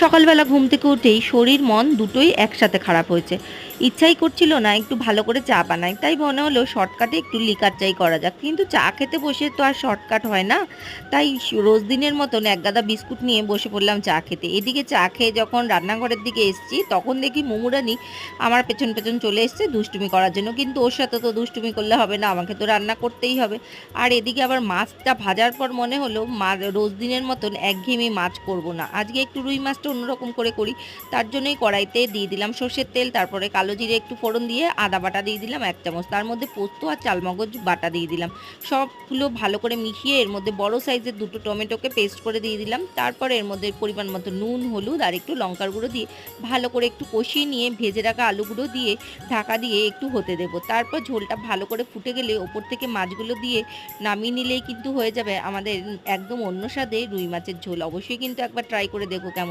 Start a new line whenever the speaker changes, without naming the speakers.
সকালবেলা ঘুম থেকে উঠেই শরীর মন দুটোই একসাথে খারাপ হয়েছে। ইচ্ছাই করছিল না একটু ভালো করে চা বানাই। তাই মনে হলো শর্টকাটে একটু লিকার চাই করা যাক। কিন্তু চা খেতে বসে তো আর শর্টকাট হয় না। তাই রোজ দিনের মতন একগাদা বিস্কুট নিয়ে বসে পড়লাম চা খেতে। এদিকে চা খেয়ে যখন রান্নাঘরের দিকে এসেছি তখন দেখি মুমুরানি আমার পেছন, পেছন চলে এসছে দুষ্টুমি করার জন্য। কিন্তু ওর সাথে তো দুষ্টুমি করলে হবে না, আমাকে তো রান্না করতেই হবে। আর এদিকে আবার মাছটা ভাজার পর মনে হলো রোজ দিনের মতন একঘেয়েমি মাছ করব না। আজকে একটু রুই মাছটা অন্যরকম করে করি। তার জন্যই কড়াইতে দিয়ে দিলাম সর্ষের তেল, তারপরে কালো জিরে একটু ফোড়ন দিয়ে আদা বাটা দিয়ে দিলাম ১ চামচ। তার মধ্যে পোস্ত আর চালমগজ বাটা দিয়ে দিলাম। সবগুলো ভালো করে মিশিয়ে এর মধ্যে বড় সাইজের ২ টো টমেটোকে পেস্ট করে দিয়ে দিলাম। তারপরে এর মধ্যে পরিমাণ মতো নুন, হলুদ আর একটু লঙ্কার গুঁড়ো দিয়ে ভালো করে একটু কষিয়ে নিয়ে ভেজে রাখা আলুগুলো দিয়ে ঢাকা দিয়ে একটু হতে দেব। তারপর ঝোলটা ভালো করে ফুটে গেলে ওপর থেকে মাছগুলো দিয়ে নামিয়ে নিলেই কিন্তু হয়ে যাবে আমাদের একদম অন্য স্বাদে রুই মাছের ঝোল। অবশ্যই কিন্তু একবার ট্রাই করে দেখো কেমন